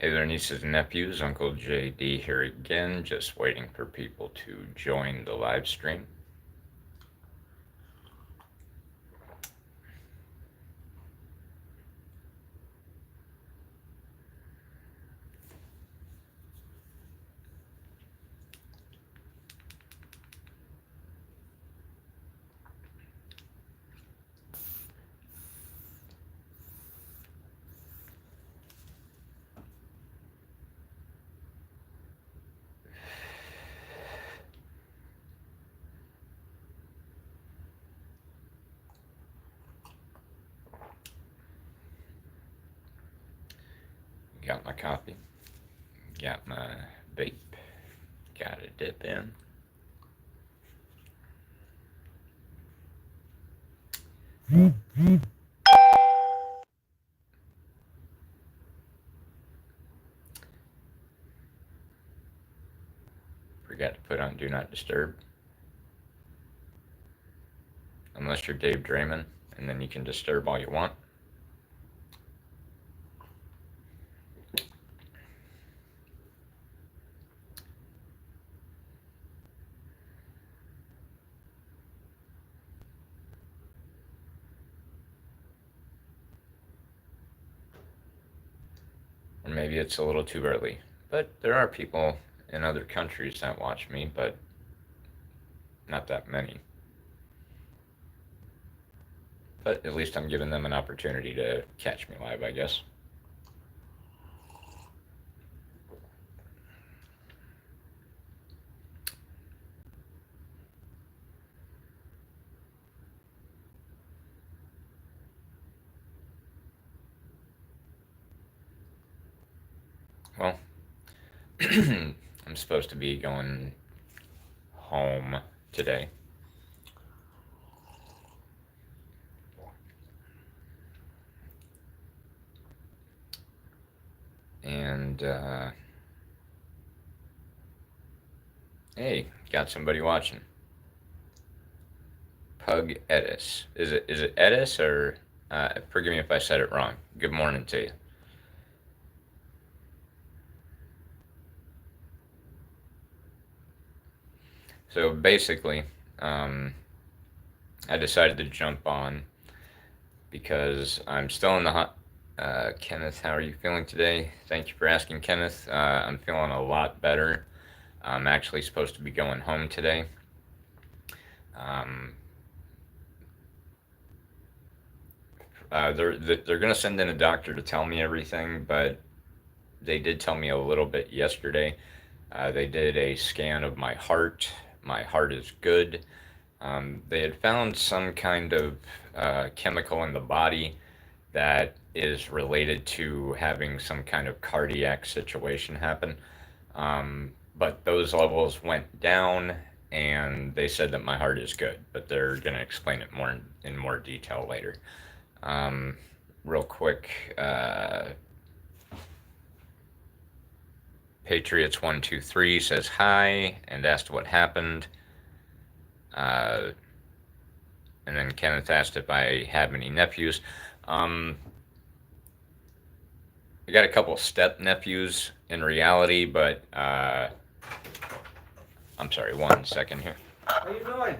Hey there, nieces and nephews. Uncle JD here again, just waiting for people to join the live stream. Got my coffee, got my vape, got a dip in. Forgot to put on Do Not Disturb. Unless you're Dave Draymond, and then you can disturb all you want. Or maybe it's a little too early. But there are people in other countries that watch me, but not that many. But at least I'm giving them an opportunity to catch me live, I guess. Well, I'm supposed to be going home today. And, hey, got somebody watching. Pug Edis. Is it Edis or, forgive me if I said it wrong. Good morning to you. So basically, I decided to jump on because I'm still in the hot. Kenneth, how are you feeling today? Thank you for asking, Kenneth. I'm feeling a lot better. I'm actually supposed to be going home today. Um, they're gonna send in a doctor to tell me everything, but they did tell me a little bit yesterday. They did a scan of my heart. My heart is good. They had found some kind of chemical in the body that is related to having some kind of cardiac situation happen. But those levels went down, and they said that my heart is good, but they're going to explain it more in more detail later. Real quick, Patriots123 says hi and asked what happened. And then Kenneth asked if I have any nephews. I got a couple step nephews in reality, but I'm sorry, 1 second here. How you doing?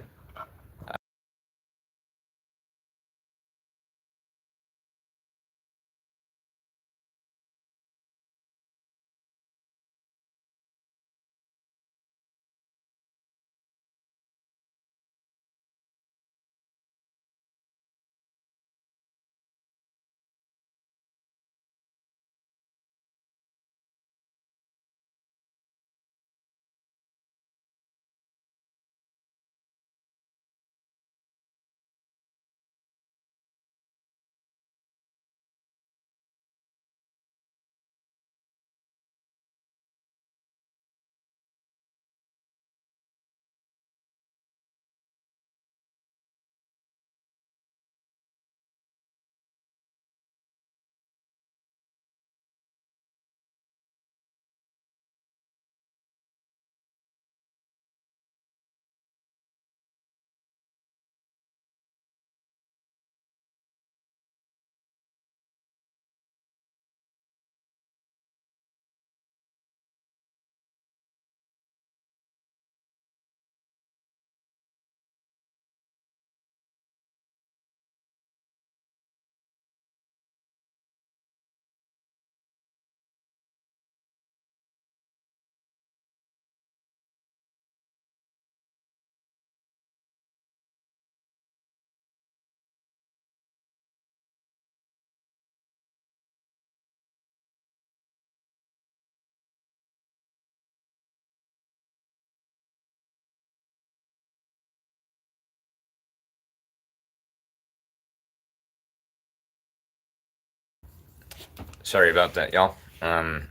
Sorry about that, y'all. All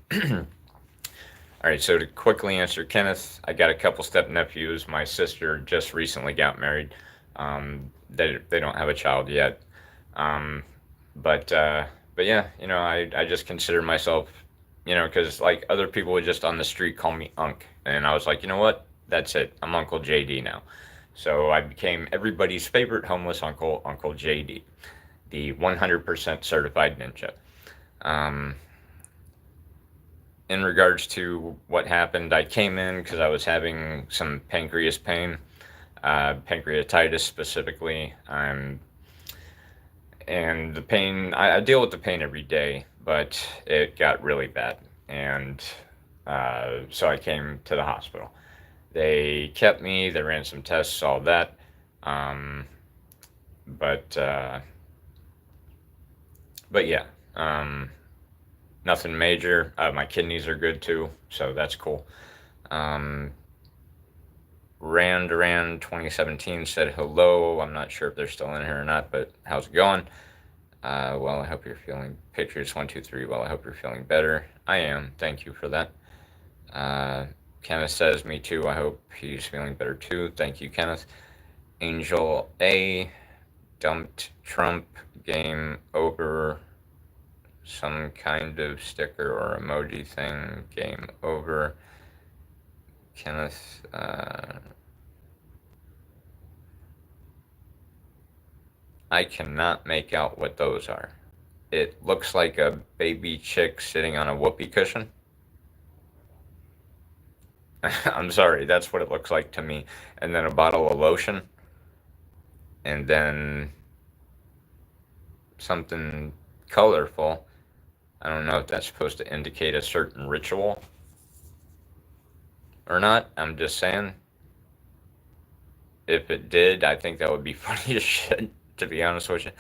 right, so to quickly answer Kenneth, I got a couple step nephews. My sister just recently got married. They don't have a child yet. Um, but uh, but yeah, I just consider myself, because like other people would just on the street call me Unc, and I was like, you know what? That's it. I'm Uncle JD now. So I became everybody's favorite homeless uncle, Uncle JD, the 100% certified ninja. Um, in regards to what happened, I came in because I was having some pancreas pain, pancreatitis specifically. And the pain, I deal with the pain every day, but it got really bad. And so I came to the hospital. They kept me, they ran some tests, all that. Um, but, uh, but yeah, um, nothing major. My kidneys are good too, so that's cool. Um, Rand 2017 said hello. I'm not sure if they're still in here or not, but how's it going? Well, I hope you're feeling Patriots 123. Well, I hope you're feeling better. I am. Thank you for that. Uh, Kenneth says, me too. I hope he's feeling better too. Thank you, Kenneth. Angel A. Dumped Trump game over some kind of sticker or emoji thing. Game over. Kenneth. I cannot make out what those are. It looks like a baby chick sitting on a whoopee cushion. I'm sorry, that's what it looks like to me. And then a bottle of lotion. And then something colorful. I don't know if that's supposed to indicate a certain ritual or not. I'm just saying. If it did, I think that would be funny as shit, to be honest with you.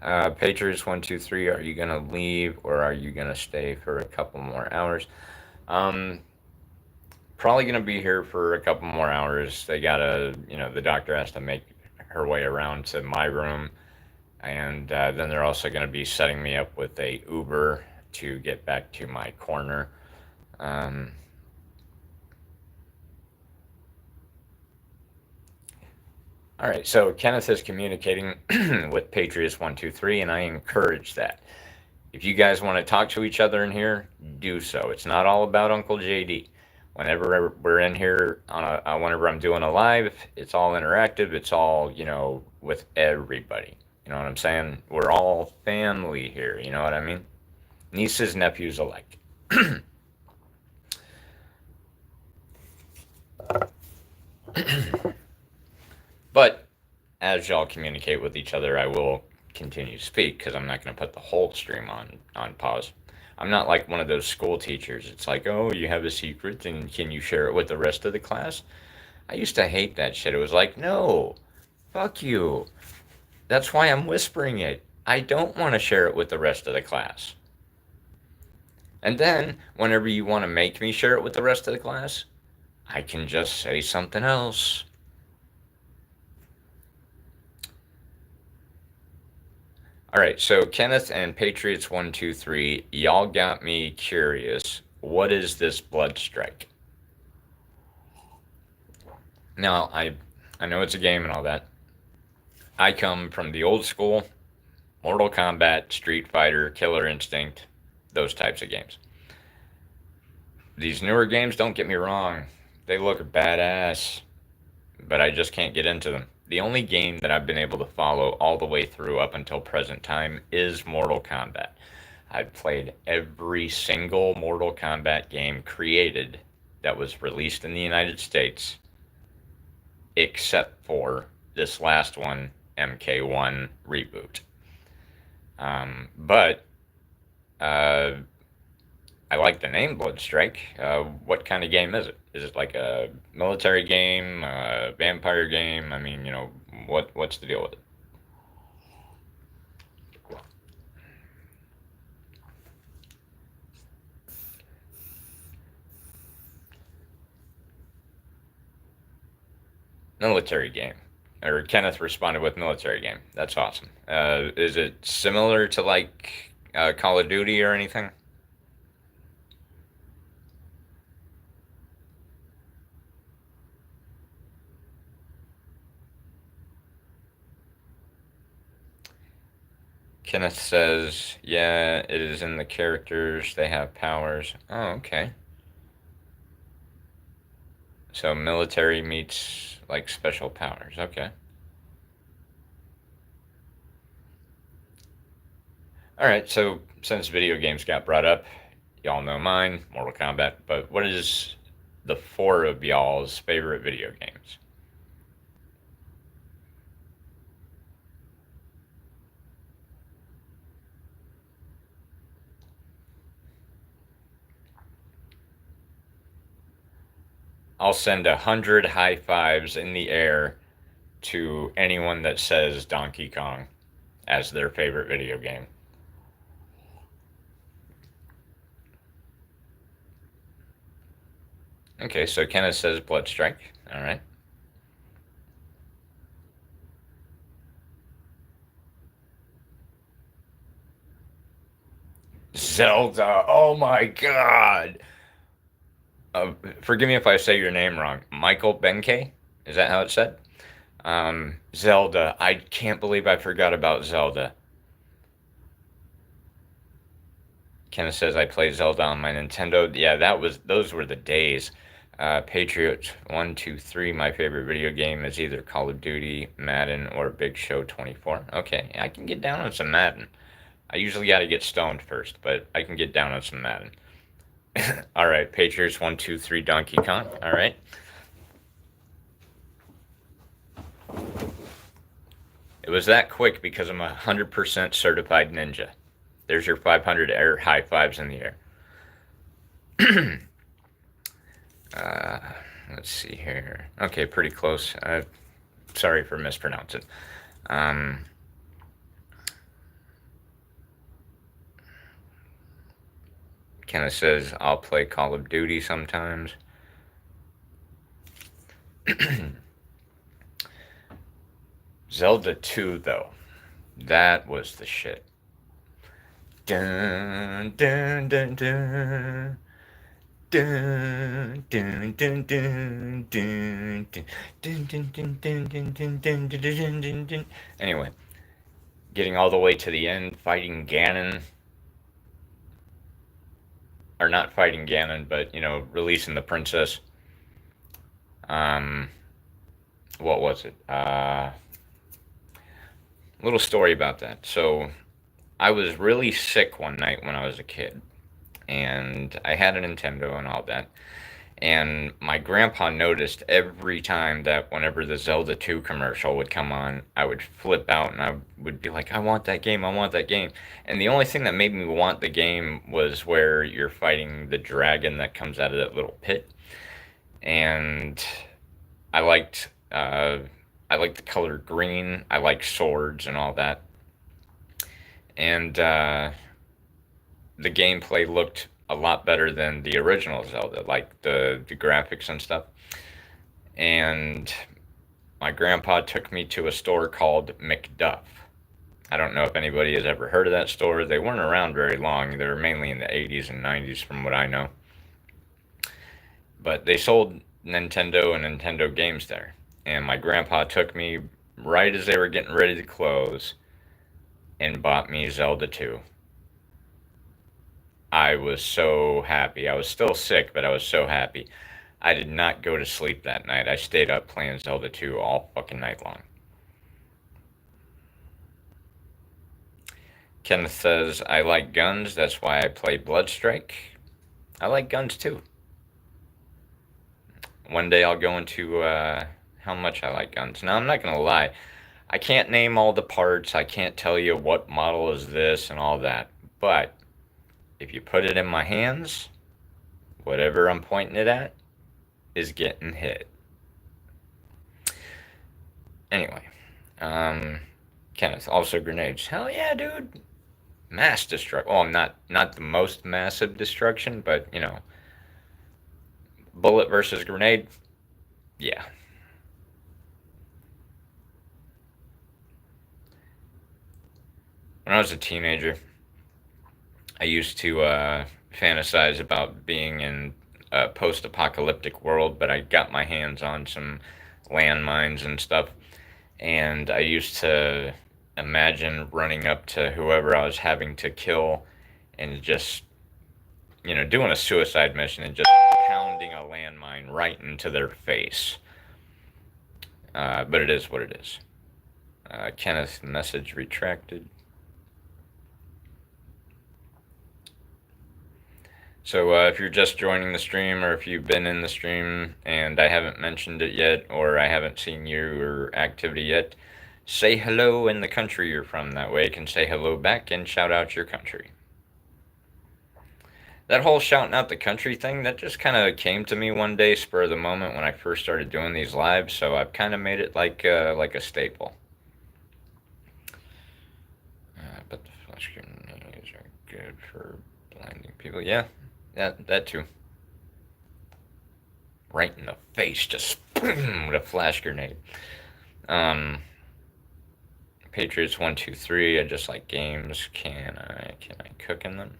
Patriots 123, are you gonna leave or are you gonna stay for a couple more hours? Um, Probably gonna be here for a couple more hours. They gotta, the doctor has to make her way around to my room, and then they're also gonna be setting me up with a Uber to get back to my corner. Um, all right, so Kenneth is communicating with Patriots 123, and I encourage that. If you guys want to talk to each other in here, do so. It's not all about Uncle JD. Whenever we're in here whenever I'm doing a live, it's all interactive. It's all with everybody. You know what I'm saying? We're all family here. You know what I mean? Nieces, nephews alike. But as y'all communicate with each other, I will continue to speak because I'm not going to put the whole stream on pause. I'm not like one of those school teachers. It's like, oh, you have a secret, and can you share it with the rest of the class? I used to hate that shit. It was like, no, fuck you. That's why I'm whispering it. I don't want to share it with the rest of the class. And then, whenever you want to make me share it with the rest of the class, I can just say something else. All right, so Kenneth and Patriots 123, y'all got me curious. What is this blood strike? Now, I know it's a game and all that. I come from the old school, Mortal Kombat, Street Fighter, Killer Instinct, those types of games. These newer games, don't get me wrong, they look badass, but I just can't get into them. The only game that I've been able to follow all the way through up until present time is Mortal Kombat. I've played every single Mortal Kombat game created that was released in the United States, except for this last one, MK1 Reboot. But I like the name Bloodstrike. What kind of game is it? Is it like a military game, a vampire game? I mean, what's the deal with it? Military game. Or Kenneth responded with military game. That's awesome. Is it similar to like Call of Duty or anything? Kenneth says, yeah, it is in the characters. They have powers. Oh, okay. So military meets like special powers. Okay. All right. So since video games got brought up, y'all know mine, Mortal Kombat. But what is the four of y'all's favorite video games? I'll send 100 high fives in the air to anyone that says Donkey Kong as their favorite video game. Okay, so Kenneth says Bloodstrike. All right. Zelda. Oh my god. Forgive me if I say your name wrong. Michael Benkei? Is that how it's said? Zelda. I can't believe I forgot about Zelda. Kenneth says I play Zelda on my Nintendo. Yeah, those were the days. Patriot 123. My favorite video game is either Call of Duty, Madden, or Big Show 24. Okay, I can get down on some Madden. I usually got to get stoned first, but I can get down on some Madden. All right, Patriots 123. Donkey Kong. All right. It was that quick because I'm 100% certified ninja. There's your 500 air high fives in the air. uh, let's see here. Okay, pretty close. Sorry for mispronouncing. Um, Kenneth says I'll play Call of Duty sometimes. Zelda 2, though, that was the shit. Dun, dun, dun, dun. Dun, dun, dun, dun, dun, dun, dun, dun, dun, dun, dun, dun, dun, dun, dun, dun. Anyway, getting all the way to the end, fighting Ganon, or not fighting Ganon, but releasing the princess. Um, what was it? Little story about that. So I was really sick one night when I was a kid, and I had a Nintendo and all that. And my grandpa noticed every time that whenever the Zelda 2 commercial would come on, I would flip out and I would be like, I want that game, I want that game. And the only thing that made me want the game was where you're fighting the dragon that comes out of that little pit. And I liked I liked the color green. I like swords and all that. And the gameplay looked a lot better than the original Zelda, like the graphics and stuff. And my grandpa took me to a store called McDuff. I don't know if anybody has ever heard of that store. They weren't around very long. They were mainly in the 80s and 90s, from what I know. But they sold Nintendo and Nintendo games there. And my grandpa took me right as they were getting ready to close and bought me Zelda 2. I was so happy. I was still sick, but I was so happy. I did not go to sleep that night. I stayed up playing Zelda 2 all fucking night long. Kenneth says, I like guns. That's why I play Bloodstrike. I like guns too. One day I'll go into how much I like guns. Now, I'm not going to lie. I can't name all the parts. I can't tell you what model is this and all that. But if you put it in my hands, whatever I'm pointing it at is getting hit. Anyway, Kenneth, also grenades. Hell yeah, dude. Mass destruction. Well, not the most massive destruction, but bullet versus grenade. Yeah. When I was a teenager, I used to fantasize about being in a post-apocalyptic world, but I got my hands on some landmines and stuff, and I used to imagine running up to whoever I was having to kill and just, doing a suicide mission and just pounding a landmine right into their face. But it is what it is. Kenneth message retracted. So if you're just joining the stream, or if you've been in the stream and I haven't mentioned it yet, or I haven't seen your activity yet, say hello in the country you're from. That way I can say hello back and shout out your country. That whole shouting out the country thing, that just kind of came to me one day, spur of the moment, when I first started doing these lives, so I've kind of made it like a staple. But the flash grenades are good for blinding people. Yeah, that too. Right in the face, just with a flash grenade. Patriots 1-2-3. I just like games. Can I cook in them?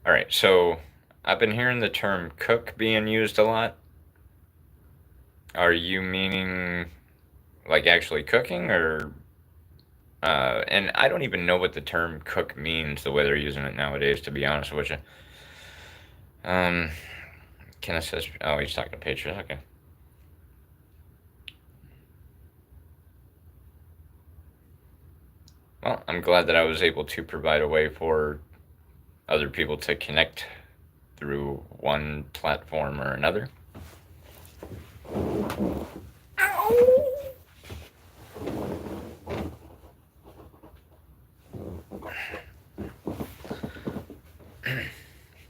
All right, so I've been hearing the term cook being used a lot. Are you meaning like actually cooking, or and I don't even know what the term cook means the way they're using it nowadays, to be honest with you. Can I say? Oh, he's talking to Patriots. Okay. Well, I'm glad that I was able to provide a way for other people to connect through one platform or another.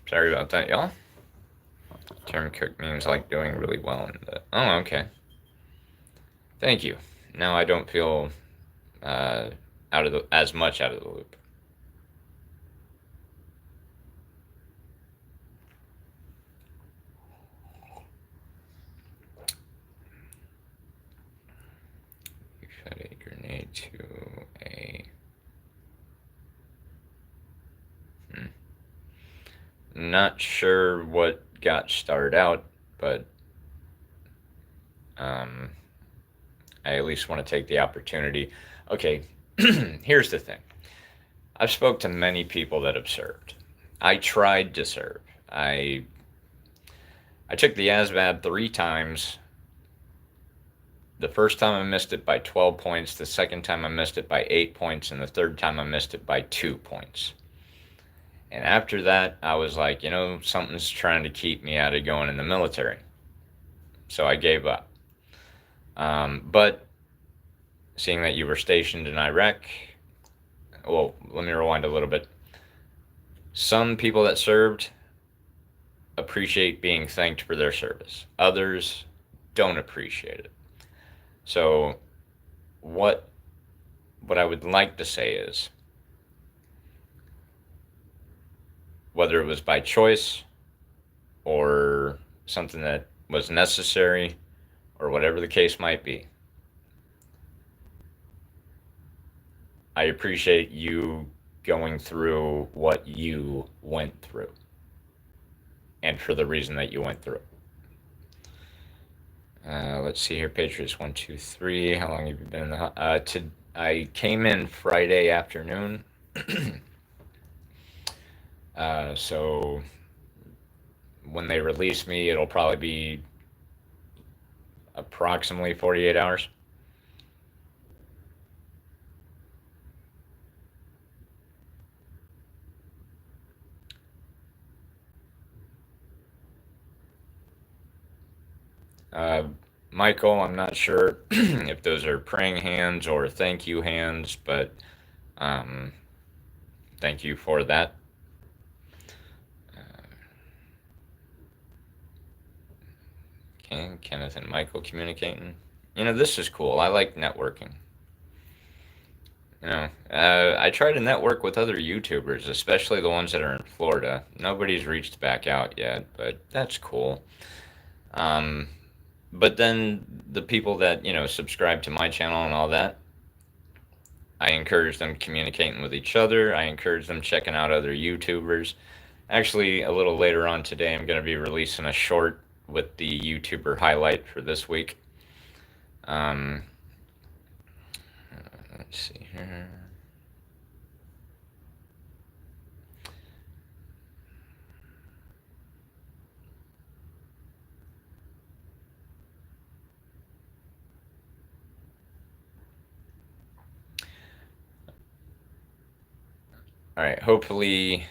Sorry about that, y'all. Term cook means like doing really well in the... Oh, okay. Thank you. Now I don't feel as much out of the loop. You fed a grenade to a... Not sure what got started out, but I at least want to take the opportunity. Okay, here's the thing. I've spoke to many people that have served. I tried to serve. I took the ASVAB 3 times. The first time I missed it by 12 points, the second time I missed it by 8 points, and the third time I missed it by 2 points. And after that, I was like, something's trying to keep me out of going in the military. So I gave up. But seeing that you were stationed in Iraq, well, let me rewind a little bit. Some people that served appreciate being thanked for their service. Others don't appreciate it. So what I would like to say is, whether it was by choice or something that was necessary or whatever the case might be, I appreciate you going through what you went through, and for the reason that you went through. Let's see here, Patriots 1-2-3. How long have you been in the... I came in Friday afternoon. So when they release me, it'll probably be approximately 48 hours. Michael, I'm not sure if those are praying hands or thank you hands, but thank you for that. Okay, Kenneth and Michael communicating. This is cool. I like networking. I try to network with other YouTubers, especially the ones that are in Florida. Nobody's reached back out yet, but that's cool. but then the people that, subscribe to my channel and all that, I encourage them communicating with each other. I encourage them checking out other YouTubers. Actually, a little later on today, I'm going to be releasing a short with the YouTuber highlight for this week. Um, let's see here. All right. Hopefully,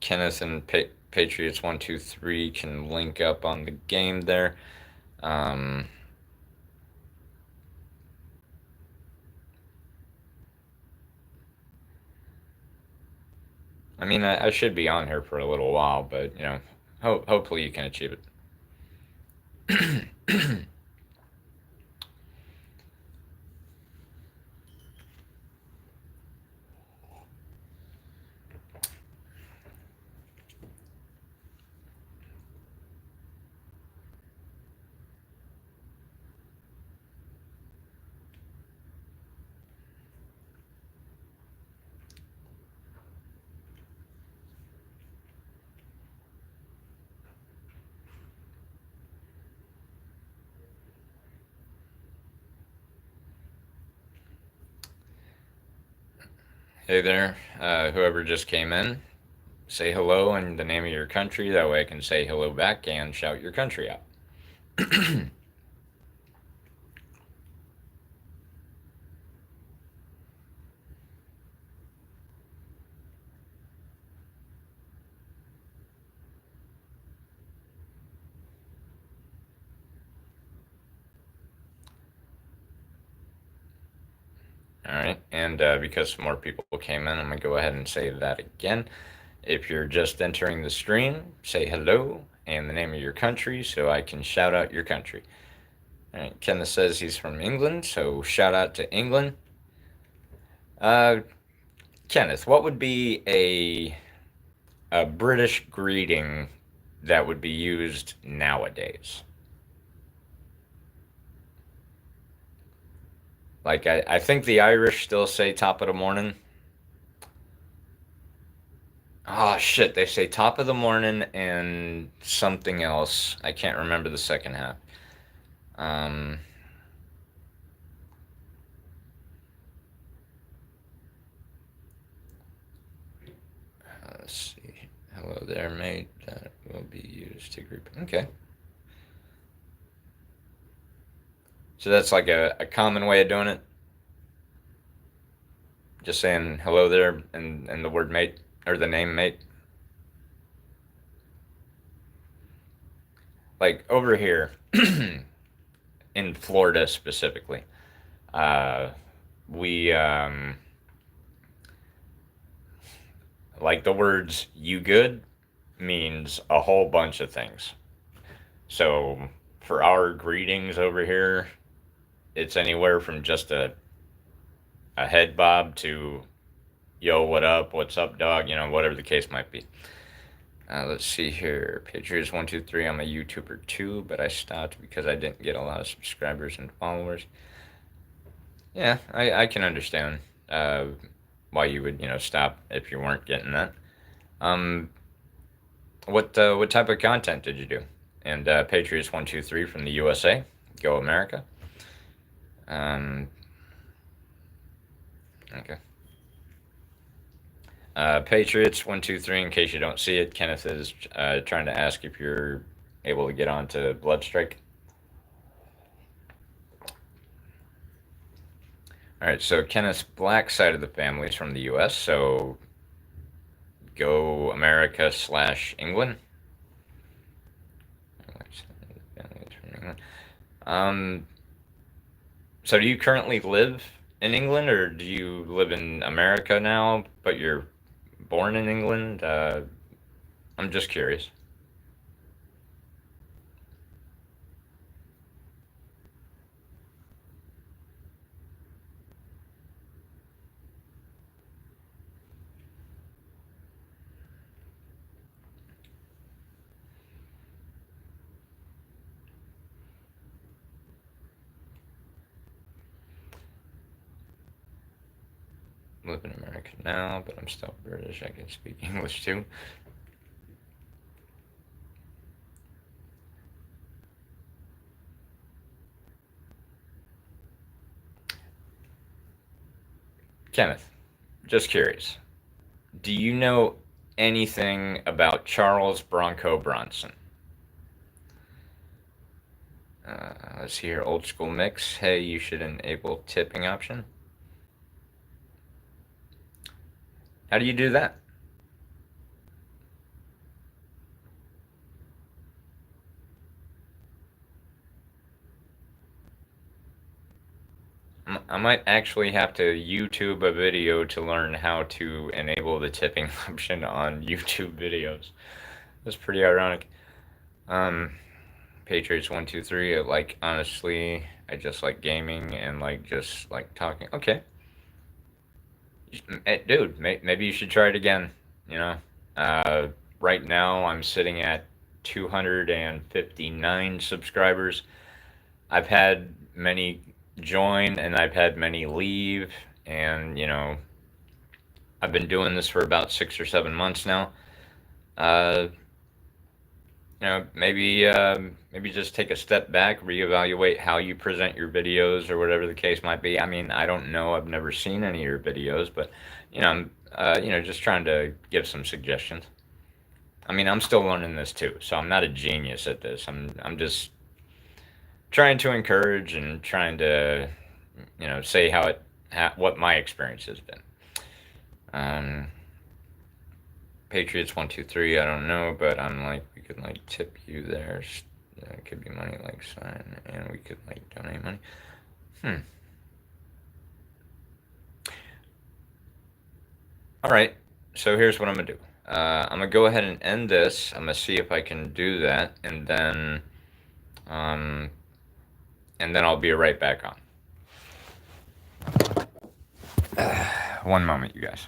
Kenneth and Patriots 123 can link up on the game there. Um, I mean, I should be on here for a little while, but hopefully you can achieve it. Hey there, whoever just came in, say hello in the name of your country. That way I can say hello back and shout your country out. All right, and because more people came in, I'm going to go ahead and say that again. If you're just entering the stream, say hello and the name of your country so I can shout out your country. All right, Kenneth says he's from England, so shout out to England. Uh, Kenneth, what would be a British greeting that would be used nowadays? Like, I think the Irish still say top of the morning. Oh, shit, they say top of the morning and something else. I can't remember the second half. Um, let's see. Hello there, mate. That will be used to group. Okay. So that's like a common way of doing it. Just saying hello there and the word mate or the name mate. Like over here in Florida specifically, uh, we like the words "you good" means a whole bunch of things. So for our greetings over here, it's anywhere from just a head bob to yo, what up, what's up, dog, whatever the case might be. Let's see here. Patriots 123. I'm a YouTuber too, but I stopped because I didn't get a lot of subscribers and followers. Yeah, I can understand why you would stop if you weren't getting that. Um, what type of content did you do? And Patriots 123 from the USA. Go America. Okay. Patriots 123. In case you don't see it, Kenneth is trying to ask if you're able to get onto Bloodstrike. All right, so Kenneth's black side of the family is from the U.S., so go America/England. Um, so do you currently live in England, or do you live in America now, but you're born in England? I'm just curious. live in America now, but I'm still British. I can speak English too. Kenneth, just curious. Do you know anything about Charles Bronco Bronson? Let's hear old school mix. Hey, you should enable tipping option. How do you do that? I might actually have to YouTube a video to learn how to enable the tipping option on YouTube videos. That's pretty ironic. Um, Patriots 1, 2, 3. Like honestly, I just like gaming and like just like talking. Okay, dude, maybe you should try it again. You know, uh, right now I'm sitting at 259 subscribers. I've had many join and I've had many leave, and I've been doing this for about 6 or 7 months now. Uh, maybe just take a step back, reevaluate how you present your videos or whatever the case might be. I mean, I don't know. I've never seen any of your videos, but I'm just trying to give some suggestions. I mean, I'm still learning this too, so I'm not a genius at this. I'm just trying to encourage and trying to say what my experience has been. Um, Patriots 1, 2, 3. I don't know, but I'm like we could like tip you there. It could be money like sign, and we could like donate money. All right. So here's what I'm gonna do. I'm gonna go ahead and end this. I'm gonna see if I can do that, um, and then I'll be right back on. One moment, you guys.